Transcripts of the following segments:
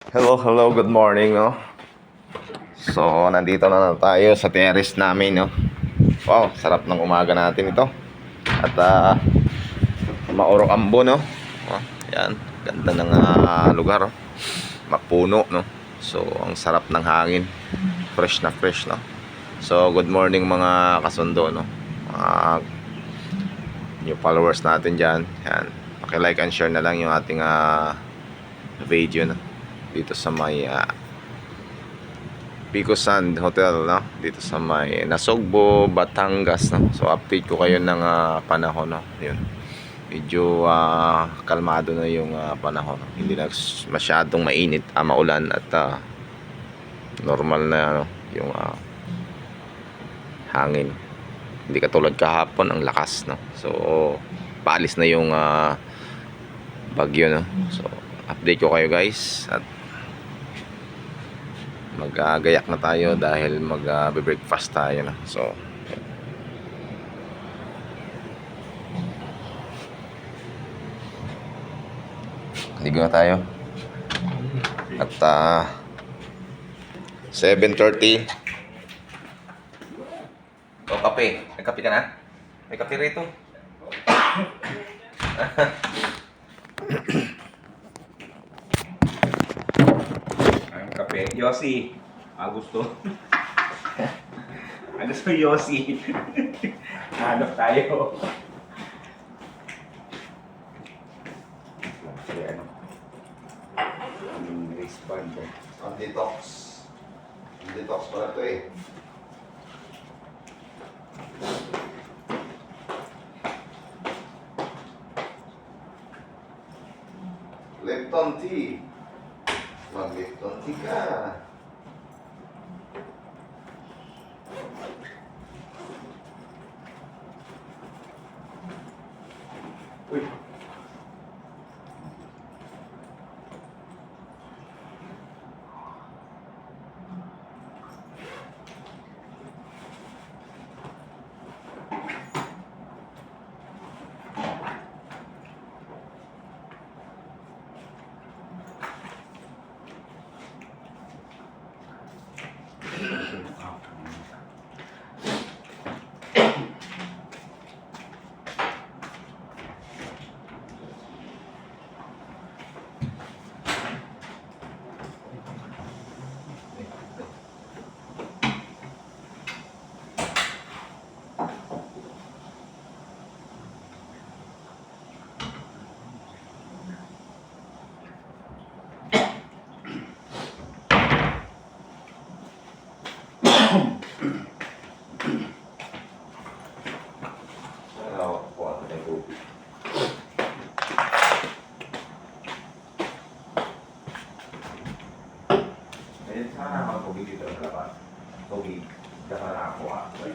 Hello, good morning, no? So, nandito na tayo sa terrace namin, no? Wow, sarap ng umaga natin ito. At, Mauro Ambo, no? Oh, yan, ganda ng lugar, oh. Mapuno, no? So, ang sarap ng hangin. Fresh na fresh, no? So, good morning mga kasundo, no? Mga new followers natin dyan. Yan, paki-like and share na lang yung ating video, no? Dito sa may Pico Sand Hotel, no? Dito sa may Nasugbo, Batangas, no? So update ko kayo ng panahon, no? Yun. Medyo kalmado na yung panahon, no? Hindi na masyadong mainit, maulan at normal na, no? Yung hangin. Hindi katulad kahapon, ang lakas, no? So paalis na yung bagyo, no? So update ko kayo, guys, at mag-gayak na tayo dahil mag-breakfast tayo na. So ligo na tayo. At 7:30. O, kape. Nagkape ka na? May kape rito. Ang kape. Yossi. Gusto. Gusto Yossi. Hanap tayo. Ano? Ang wristband ko. Ang detox. Ang detox pala ito eh. Lipton tea. Mag-Lipton tea ka. Uy. Sana naman tubig dito sa labas. Tubig. Dapat na ako tubig.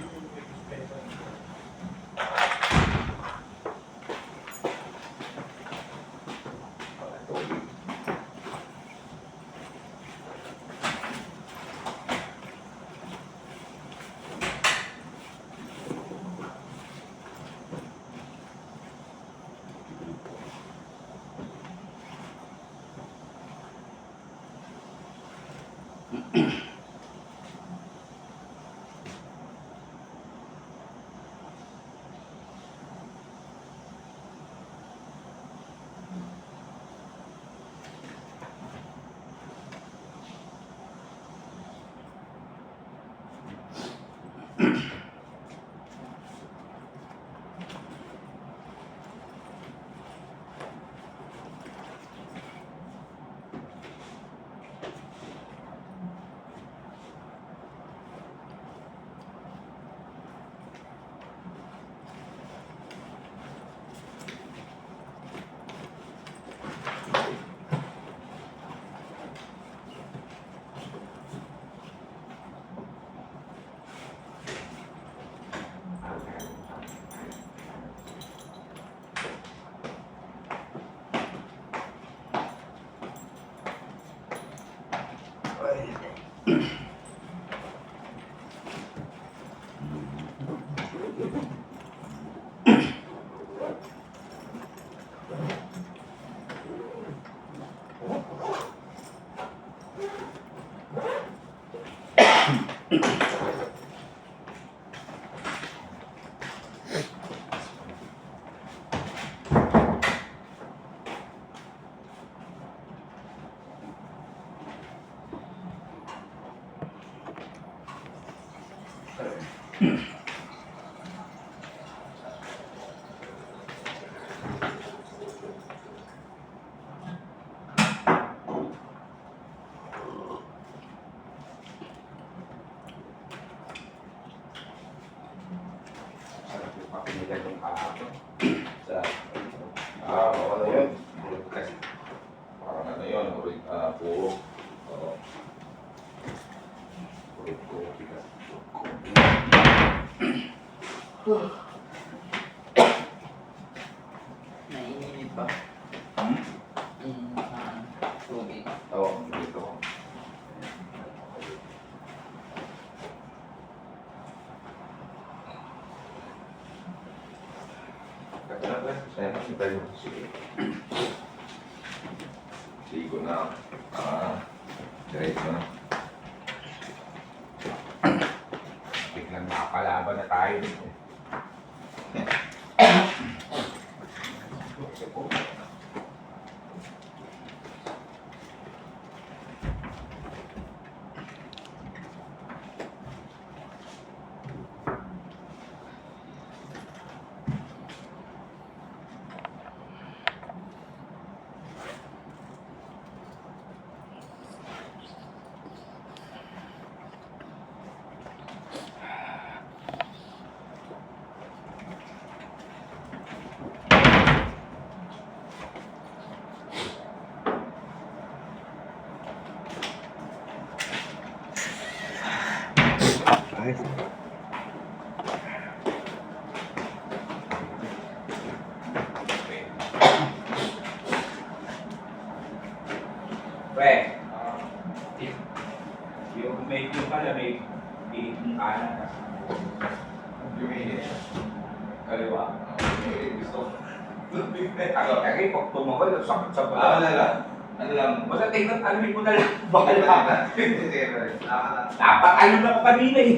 Sarap yung papinigan yung kahapon. Sa... Ano yun? Kasi Parang ano yun, puro. Oo. puro bigas. Naiinit pa. Hmm? Yung tubig. Oo, dito. Sige. Ligo na. Diretso na. Biglang nakapalaban na tayo dito. Pre, yung medyo pala may pilit ng kanan kasi Luminis. kaliwa. Gusto ko. Ako, kaya pag tumakol, sakit sa Ano pala. lang? Ano lang? Basta tingnan, alamin mo na lang. Bakala. Sige, Napakalo na ko kanina eh.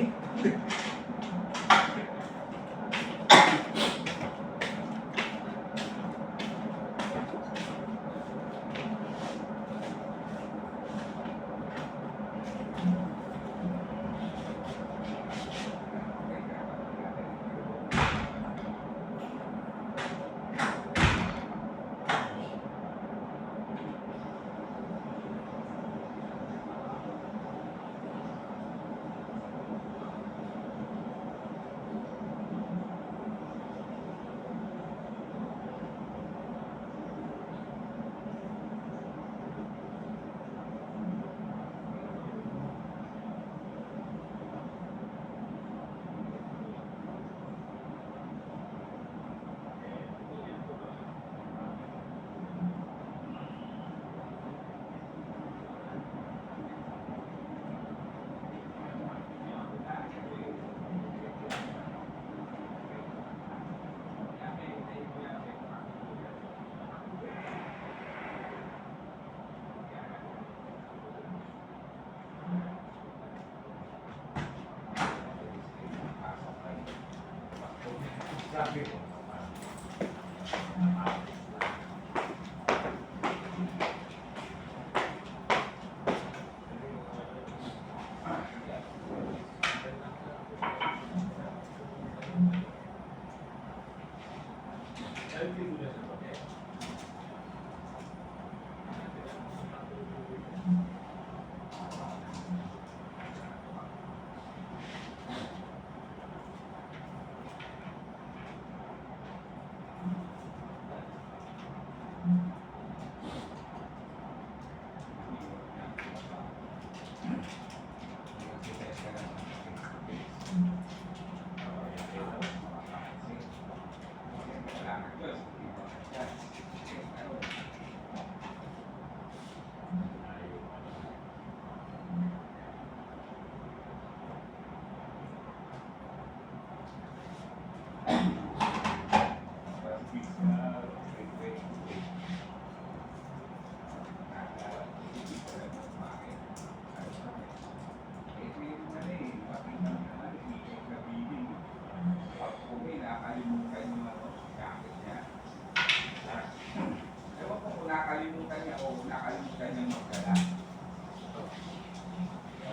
Nakalimutan niya o nakalimutan niya magdala.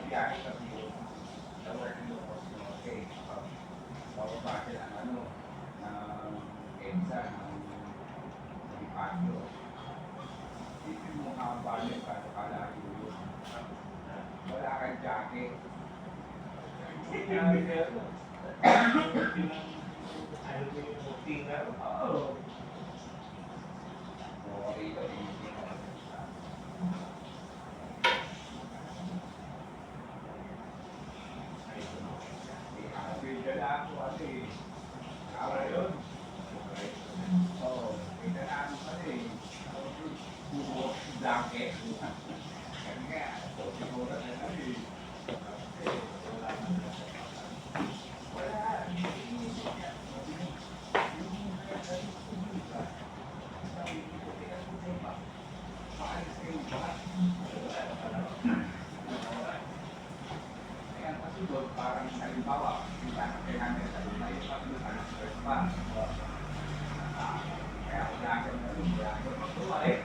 Biyahe kasi yun. Okay. jacket. Sabi niya, ano yung booking na? Oo. Okay, jacket. Parang halimbawa, kita natin sa lumay, kaya wala ka na rin, wala ka magtuwa eh.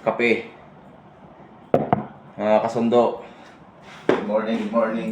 kape. Mga kasundo. Good morning, good morning.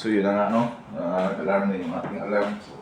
So yun na nga, no? Alarm na yung ating alarm. So,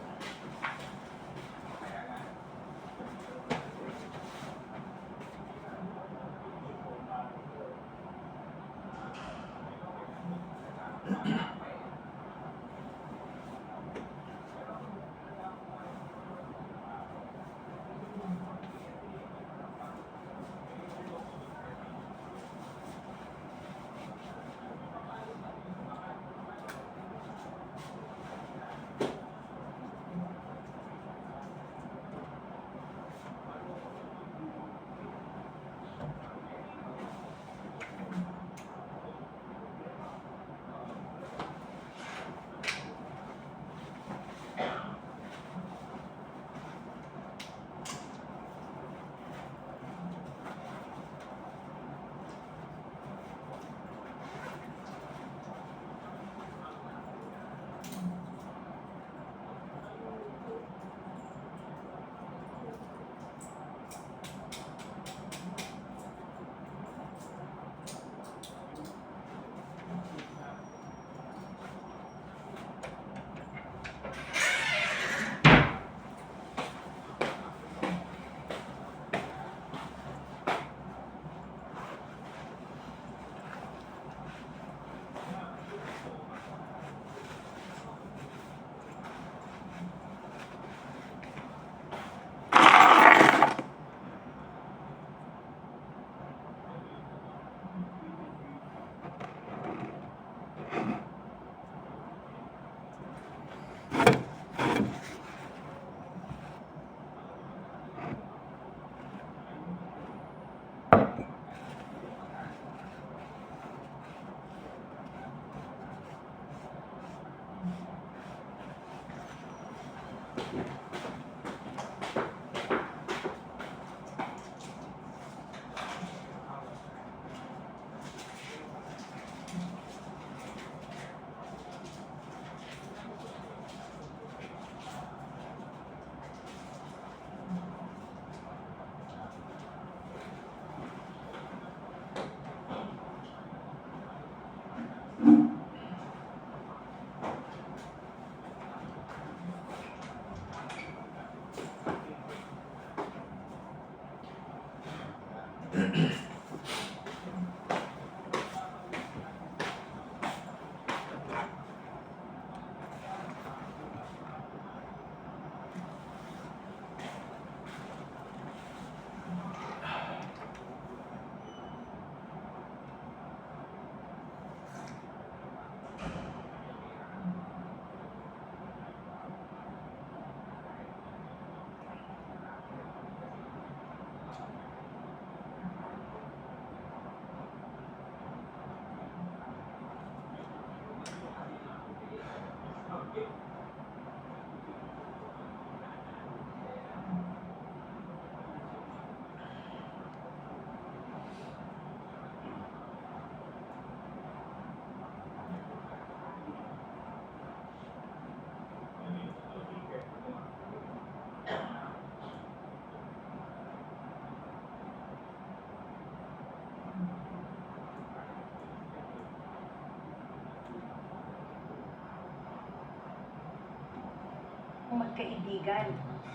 magkaibigan.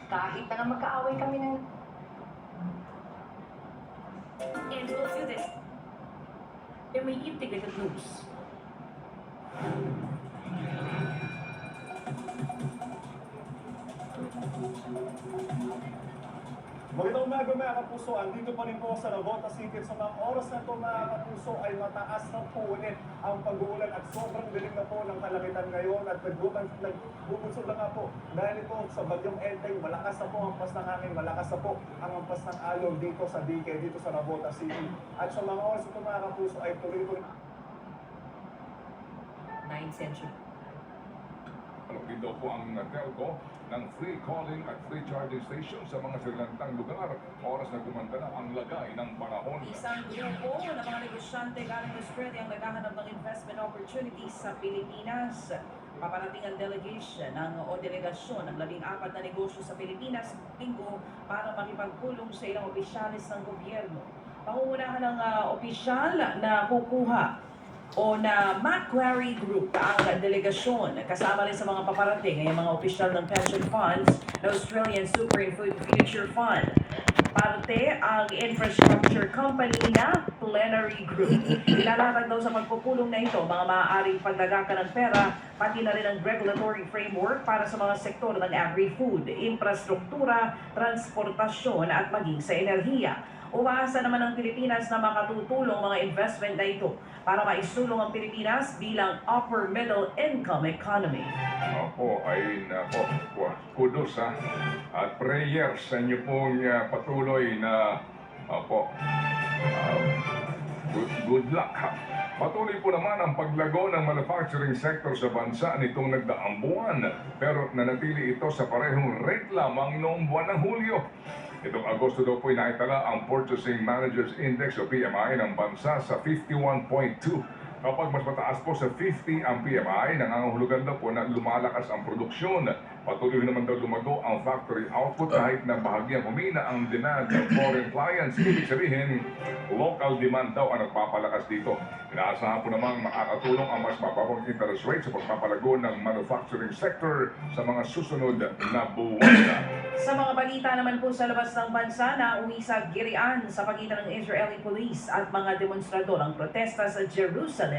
Kahit na nga magkaaway kami ng... And we'll do this. Then may integrated loops. Magandang umaga mga kapuso, andito pa rin po sa Navota City. Sa mga oras na ito mga kapuso ay mataas na po ulit ang pag-uulan at sobrang dilim na po ng kalangitan ngayon at nagbubunsod na nga po dahil ito sa bagyong Enteng, malakas na po ang hampas ng hangin, malakas na po ang hampas ng alon dito sa Dike, dito sa Navota City. At sa mga oras ito mga kapuso ay tuloy-tuloy 9th century. Alapin daw po ang telco ng free calling at free charging station sa mga silantang lugar. Oras na gumanda na ang lagay ng panahon. Isang grupo ng mga negosyante galing Australia ang naghahanap ng investment opportunities sa Pilipinas. Paparating ang delegation o delegasyon ng 14 na negosyo sa Pilipinas linggo para makipagpulong sa ilang opisyalis ng gobyerno. Pangungunahan ng opisyal na kukuha o na Macquarie Group ang delegasyon. Kasama rin sa mga paparating ay mga opisyal ng pension funds na Australian Super and Food Future Fund. Parte ang infrastructure company na Plenary Group. Ilalatag daw sa pagpupulong na ito mga maaaring pagdagakan ng pera, pati na rin ang regulatory framework para sa mga sektor ng agri-food, infrastruktura, transportasyon at maging sa enerhiya. Umaasa naman ang Pilipinas na makatutulong mga investment na ito para maisulong ang Pilipinas bilang upper middle income economy. Opo, ay nako, kudos ha. At prayers sa inyo pong patuloy na good luck ha. Patuloy po naman ang paglago ng manufacturing sector sa bansa nitong nagdaang buwan. Pero nanatili ito sa parehong rate lamang noong buwan ng Hulyo. Itong Agosto daw po inaitala ang Purchasing Managers Index o PMI ng bansa sa 51.2. Kapag mas mataas po sa 50 ang PMI, nangangahulugan daw po na lumalakas ang produksyon. Patuloy naman daw lumago ang factory output kahit na bahagyang humina ang demand ng foreign clients. Ibig sabihin, local demand daw ang nagpapalakas dito. Inaasahan po namang makakatulong ang mas mababang interest rate sa pagpapalago ng manufacturing sector sa mga susunod na buwan. Sa mga balita naman po sa labas ng bansa na uwi sa girian sa pagitan ng Israeli police at mga demonstrador ang protesta sa Jerusalem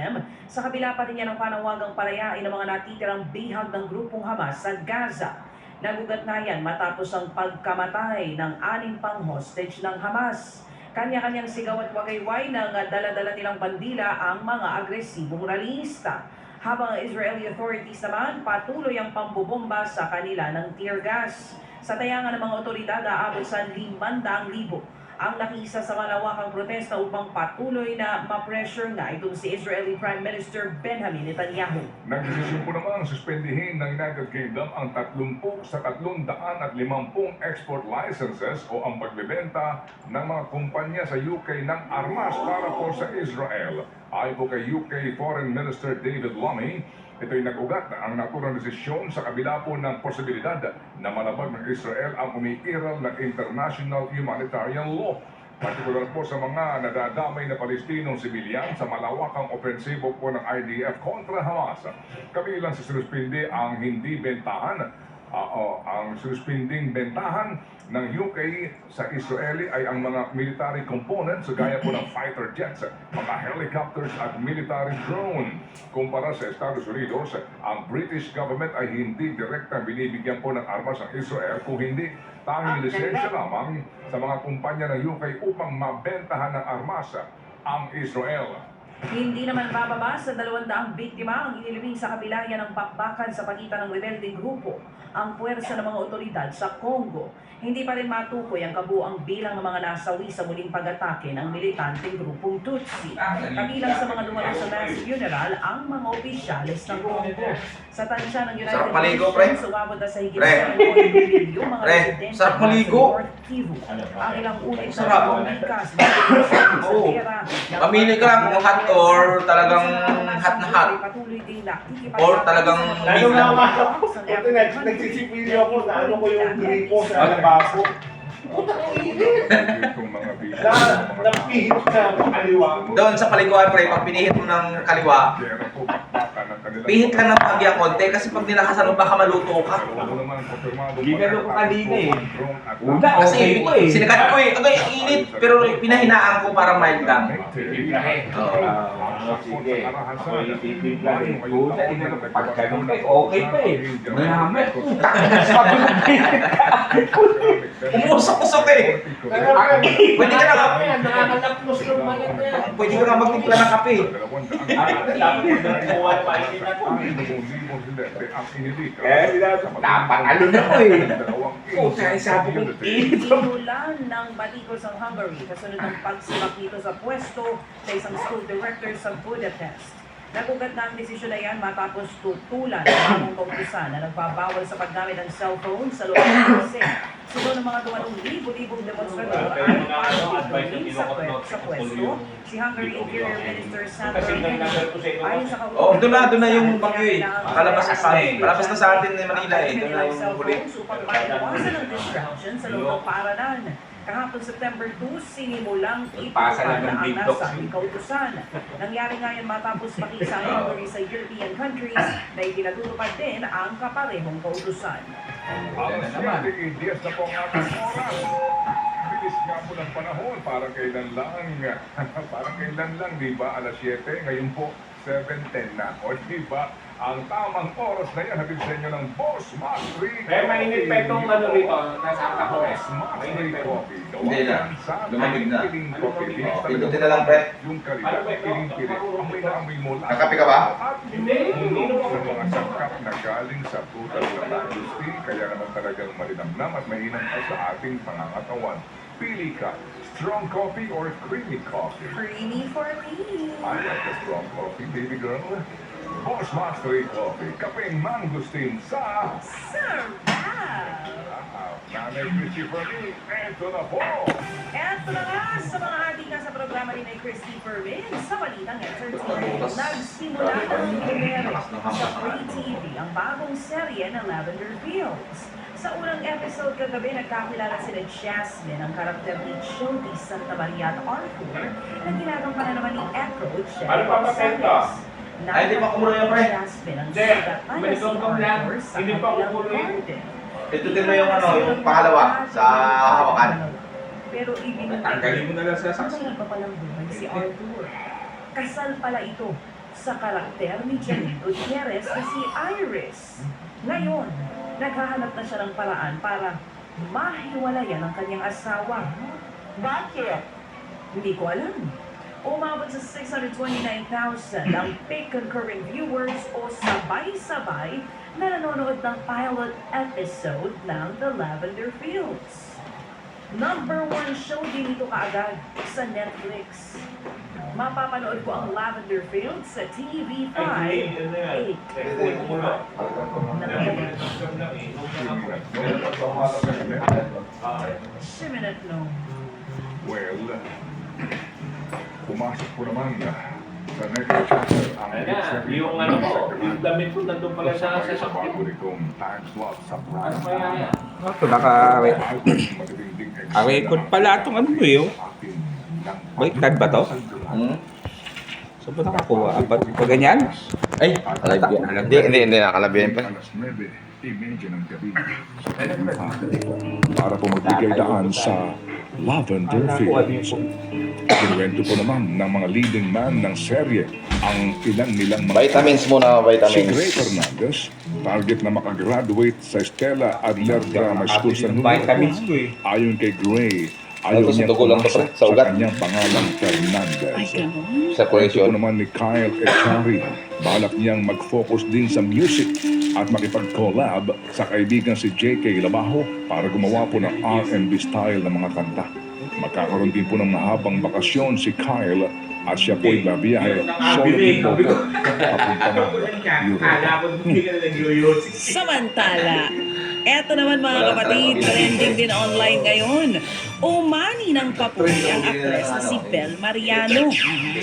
sa kabila pa rin yan ang panawagang palayain ng mga natitirang bihag ng grupong Hamas sa Gaza. Nagugat na yan matapos ang pagkamatay ng 6 pang hostage ng Hamas. Kanya-kanyang sigaw at wagayway ng dala-dala nilang bandila ang mga agresibong rallyista. Habang ang Israeli authorities naman patuloy ang pambobomba sa kanila ng tear gas. Sa tayangan ng mga otoridad, aabot sa 500,000 ang nakisa sa malawakang protesta upang patuloy na ma-pressure nga itong si Israeli Prime Minister Benjamin Netanyahu. Nagdesisyon po naman suspendihin ng United Kingdom ang 30 sa 350 export licenses o ang pagbebenta ng mga kumpanya sa UK ng armas para po sa Israel. Ayon po kay UK Foreign Minister David Lammy, ito'y nag-ugat ang naturang desisyon sa kabila po ng posibilidad na malabag ng Israel ang umiiral ng international humanitarian law. Partikular po sa mga nadadamay na Palestinong sibilyan sa malawakang opensibo po ng IDF kontra Hamas. Kabilang sa sinuspindi ang hindi bentahan ang suspending bentahan ng UK sa Israeli ay ang mga military components gaya po ng fighter jets, mga helicopters at military drone. Kumpara sa Estados Unidos, ang British government ay hindi direktang binibigyan po ng armas ang Israel kung hindi tanging lisensya lamang sa mga kumpanya ng UK upang mabentahan ng armas ang Israel. Hindi naman bababa sa 200 biktima ang inilibing sa kabilayan ng bakbakan sa pagitan ng rebelding grupo ang puwersa ng mga otoridad sa Congo. Hindi pa rin matukoy ang kabuang bilang ng mga nasawi sa muling pag-atake ng militanteng grupong Tutsi. Kabilang sa mga dumalo sa mass funeral ang mga opisyalis ng Congo. Sa tansya ng United Nations, umabot na sa higit sa 1 milyon mga residente sarap maligo. sa North Kivu. Ang ilang ulit na lumikas sa pera. Pamili ka lang kung hot or talagang hot na hot. Or talagang Lalo na ako, nagsisipilyo ako na ano ko yung gripo sa lababo. Itong mga video, Napihit na kaliwa mo. doon sa paliguan, pre, pag pinihit mo ng kaliwa, Pero po, bakbakan ng kanilang... Pihit lang ng pagya konti kasi pag nilakasan mo baka maluto ka. Ginano ko kanina eh. Una, kasi sinikat ko eh. Agay, ang init. Pero pinahinaan ko para mild lang. Oo. Sige. Ako ititimplahin. Puta, pag ganun ka, okay pa eh. Mayaman. Umusok-usok eh. Pwede ka na Nakakalapnos naman yan. Pwede ka nga magtimpla ng kape. Napangalo na ko eh. Puta, sabi ko, Sinulan ng Batikos ang Hungary kasunod ng pagsimak nito sa pwesto sa isang school director sa Budapest. Nagugat na ang desisyon na yan matapos tutulan ng bagong kautusan na nagbabawal sa paggamit ng cellphone sa loob ng klase. Sunod ng mga dumanong libo-libong demonstrador ay pagpipili sa pwesto. Si Hungary Interior Minister Sandro Henry ayon sa kautusan. doon na yung bagyo eh. Palabas na sa atin ni Manila eh. Doon na yung huli. Upang maiwasan ang distraction sa loob ng paaralan. Kahapon September 2, sinimulang Pasa itutupan lang ng na ang TikTok. nasabing kautusan. Nangyari nga yan matapos makisa ang Hungary sa European countries na itinatutupad din ang kaparehong kautusan. Alas 7, Diaz na po ang ating oras. Bilis nga po ng panahon, parang kailan lang, di ba? Alas 7, ngayon po 7:10 na. O di ba? Ang tamang oras na yan, hatid sa inyo ng Boss Max 3. Eh, mainit pa itong ano rito. Nasa ako eh. Boss Max 3 Coffee. Hindi na. Lumamig na. Piling coffee. Pindutin na lang, pre. Yung kalidad, piling-piling. Amoy na amoy mo lang. Kakape ka ba? At Hindi. puno ng mga sangkap na galing sa prutas na magusti, kaya naman talagang malinamnam at mainam pa sa ating pangangatawan. Pili ka, strong coffee or creamy coffee. Creamy for me! I like the strong coffee, baby girl. Boss Mastery Coffee, kapeng mangustin sa... Sarap! Nanay Christopher Lee, eto na po! Eto na nga sa mga ating sa programa ni Christy Fermin sa Balitang Entertainment. Nagsimula ng premiere sa Free TV ang bagong serye na Lavender Fields. Sa unang episode kagabi, nagkakilala sila Jasmine, ang karakter ni Jody Santa Maria at Arthur, na ginagampanan naman ni Echo Ano pa papel to? Ay, di pa kumulo yan, pre. Jasmine ang Hindi. sikat na si Malikot ka lang. Arthur sa Hindi pa kanilang kumulo yun. garden. Pindutin mo yung ano, yung pangalawa sa hawakan. Pero ibinigay Tanggalin mo na lang sa saksi. Ang pa palang buhay si Arthur. Kasal pala ito sa karakter ni Janine Gutierrez na si Iris. Ngayon, naghahanap na siya ng paraan para mahiwalayan ang kanyang asawa. Bakit? Hindi ko alam. Umabot sa 629,000 ang peak concurrent viewers o sabay-sabay na nanonood ng pilot episode ng The Lavender Fields. Number 1 show din ito kaagad sa Netflix. Mapapanood ko ang Lavender Fields sa TV5 8. Siminat no. Well, pumasok po naman sa next chapter ang Ayan na, yung ano ko, yung damit ko nandun pala sa sa sasakyan. bago nitong time slot sa Ano prime kaya yan? Ito, naka-record pala itong ano eh. Oh. Baliktad ba to? So, ba nakakuha? Ba't pa ganyan? Ay, Hindi nakalabyan pa. Alas 9, imedya ng gabi. Para po magbigay daan sa Lavender Fields. Kinuwento po naman ng mga leading man ng serye ang ilan nilang mga... Vitamins muna, Si Gray vitamins. Fernandez, target na makagraduate sa Stella Adler Drama School sa New Vitamins York. ko eh. Ayon kay Gray, ayaw Ano to, sa niya dugo lang to, pumasa pre? Sa ugat? kanyang pangalang Fernandez. Sa Ito po question. naman ni Kyle Echari, balak niyang mag-focus din sa music at makipag-collab sa kaibigan si J.K. Labajo para gumawa po ng R&B style ng mga kanta. Magkakaroon din po ng mahabang bakasyon si Kyle at siya po'y babiyahe solo dito papunta ng Europe. Kala ko hindi ka na nag-yoyot. Samantala, eto naman mga kapatid, trending din online ngayon Umani ng papuri ang aktres na si Bel Mariano.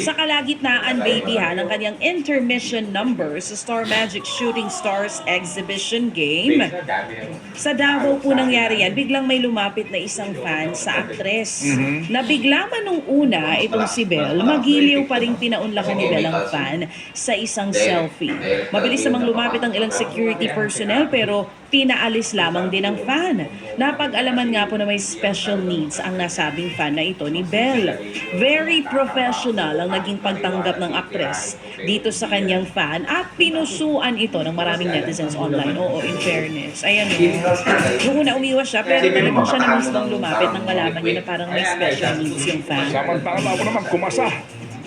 Sa kalagitnaan, baby ha, ng kanyang intermission number sa Star Magic Shooting Stars Exhibition Game. Sa Davao po nangyari yan, biglang may lumapit na isang fan sa aktres. Nabigla man nung una itong si Bel, magiliw pa rin pinaunlakan ni Bel ang fan sa isang selfie. Mabilis namang lumapit ang ilang security personnel pero pinaalis lamang din ang fan. Napag-alaman nga po na may special needs ang nasabing fan na ito ni Bel. Very professional ang naging pagtanggap ng aktres dito sa kanyang fan at pinusuan ito ng maraming netizens online. Oo, in fairness. Ayan o. Nung una umiwas siya pero talagang siya na mismong lumapit nang malaman niya na parang may special needs yung fan. Samantala mo naman kumasa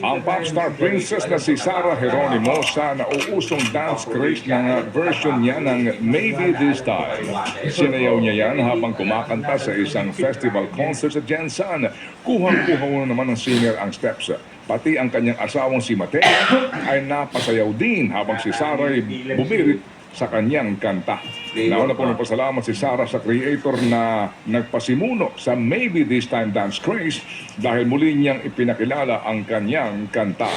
ang popstar princess na si Sarah Geronimo sa nauusong dance craze ng version niya ng Maybe This Time. Sinayaw niya yan habang kumakanta sa isang festival concert sa Jensen. Kuhang-kuha mo naman ng singer ang steps. Pati ang kanyang asawang si Mateo ay napasayaw din habang si Sarah ay bumirit sa kanyang kanta. Nauna po nagpasalamat si Sarah sa creator na nagpasimuno sa Maybe This Time dance craze dahil muli niyang ipinakilala ang kanyang kanta.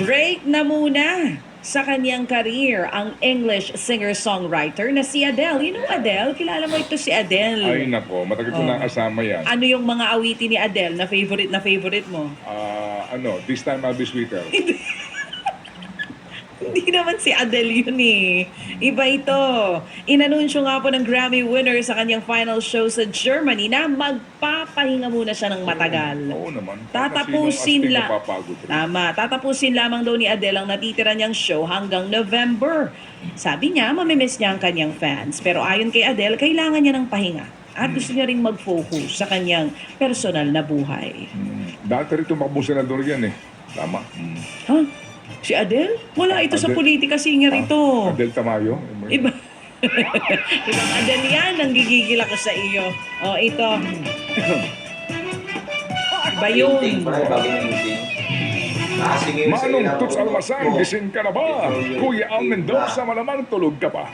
Break na muna sa kanyang career ang English singer-songwriter na si Adele. You know Adele? Kilala mo ito si Adele. Ay nako, matagal ko na kasama yan. Ano yung mga awitin ni Adele na favorite mo? This Time I'll Be Sweeter. Hindi naman si Adele yun eh. Iba ito. Inanunsyo nga po ng Grammy winner sa kanyang final show sa Germany na magpapahinga muna siya ng matagal. Oo naman. Tatapusin lang. Tatapusin lamang daw ni Adele ang natitira niyang show hanggang November. Sabi niya, mamimiss niya ang kanyang fans. Pero ayon kay Adele, kailangan niya ng pahinga. At gusto niya ring mag-focus sa kanyang personal na buhay. Dati rito makabong yan eh. Tama. Ha? Si Adele? Wala ito sa Adele. politika singer ito. Adele Tamayo. Iba. Ibang Adele yan, ang gigigil ako sa iyo. O, ito. Iba yun. Manong Tuts Almasan, gising ka na ba? Kuya Al Mendoza, malamang tulog ka pa.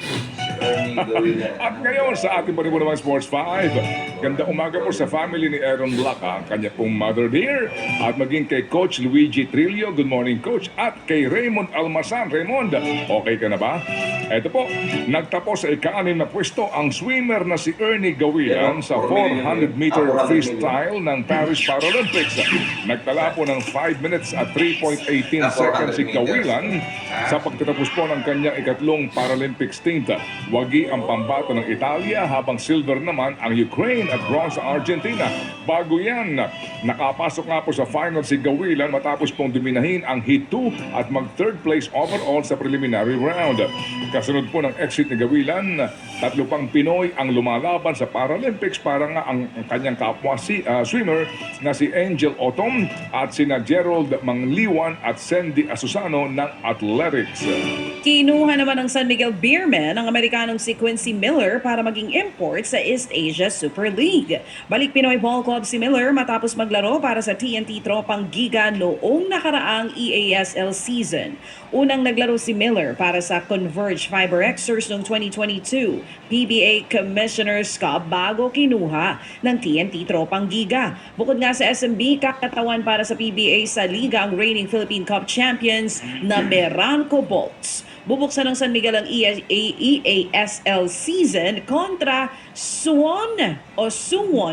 At ngayon sa ating panibunawang Sports 5, ganda umaga po sa family ni Aaron Blaca, ang kanya pong mother dear, at maging kay Coach Luigi Trillo, good morning Coach, at kay Raymond Almasan. Raymond, okay ka na ba? Eto po, nagtapos sa ika-6 na pwesto ang swimmer na si Ernie Gawilan sa 400-meter freestyle ng Paris Paralympics. Nagtala po ng 5 minutes at 3.18 seconds si Gawilan sa pagtatapos po ng kanyang ikatlong Paralympic stint. Wagi ang pambato ng Italia habang silver naman ang Ukraine at bronze ang Argentina. Bago yan, nakapasok nga po sa final si Gawilan matapos pong dominahin ang Heat 2 at mag-third place overall sa preliminary round. Kasunod po ng exit ni Gawilan, 3 pang Pinoy ang lumalaban sa Paralympics para nga ang kanyang kapwa swimmer na si Angel Otom at sina Gerald Mangliwan at Sandy Asusano ng athletics. Kinuha naman ng San Miguel Beermen ang Amerikanong si Quincy Miller para maging import sa East Asia Super League. Balik Pinoy Ball Club si Miller matapos maglaro para sa TNT Tropang Giga noong nakaraang EASL season. Unang naglaro si Miller para sa Converge Fiber Xers noong 2022 PBA Commissioner's Cup bago kinuha ng TNT Tropang Giga. Bukod nga sa SMB, kakatawan para sa PBA sa Liga ang reigning Philippine Cup champions na Meralco Bolts. Bubuksan ng San Miguel ang EASL season kontra Suwon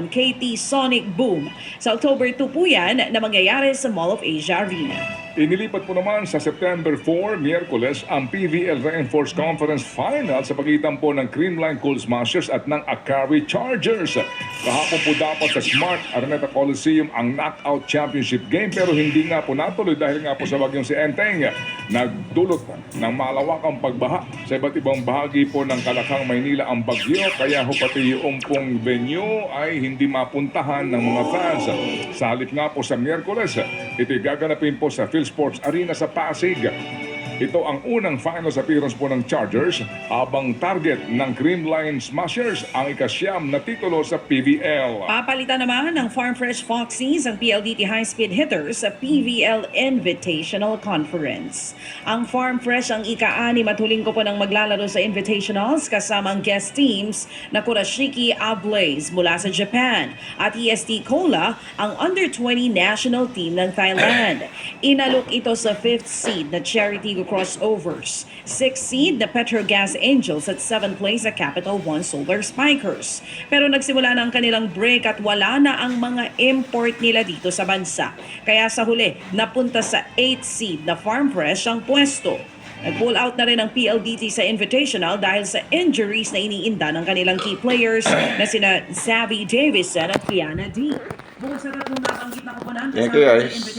KT Sonic Boom. Sa October 2 po yan na mangyayari sa Mall of Asia Arena. Inilipat po naman sa September 4, Miyerkules, ang PVL Reinforced Conference Final sa pagitan po ng Creamline Cool Smashers at ng Akari Chargers. Kahapon po dapat sa Smart Araneta Coliseum ang knockout championship game pero hindi nga po natuloy dahil nga po sa bagyong si Enteng. Nagdulot ng malawakang pagbaha sa iba't ibang bahagi po ng Kalakang Maynila ang bagyo kaya ho pati yung pong venue ay hindi mapuntahan ng mga fans. Sa halip nga po sa Miyerkules, ito'y gaganapin po sa Philsports Arena sa Pasig. Ito ang unang finals appearance po ng Chargers habang target ng Creamline Smashers ang ikasyam na titulo sa PBL. Papalitan naman ng Farm Fresh Foxies ang PLDT High Speed Hitters sa PVL Invitational Conference. Ang Farm Fresh ang ika-anim at huling ko po ng maglalaro sa Invitationals kasama ang guest teams na Kurashiki Ablaze mula sa Japan at EST Cola ang under-20 national team ng Thailand. Inalok ito sa 5th seed na Charity Crossovers, 6th seed na Petrogas Angels at 7th place sa Capital One Solar Spikers. Pero nagsimula na ang kanilang break at wala na ang mga import nila dito sa bansa. Kaya sa huli, napunta sa 8th seed na Farm Fresh ang pwesto. Nag-pull out na rin ang PLDT sa Invitational dahil sa injuries na iniinda ng kanilang key players na sina Savvy Davison at Kiana D. Bukod sa tatlong nabanggit na koponan, Thank you, guys.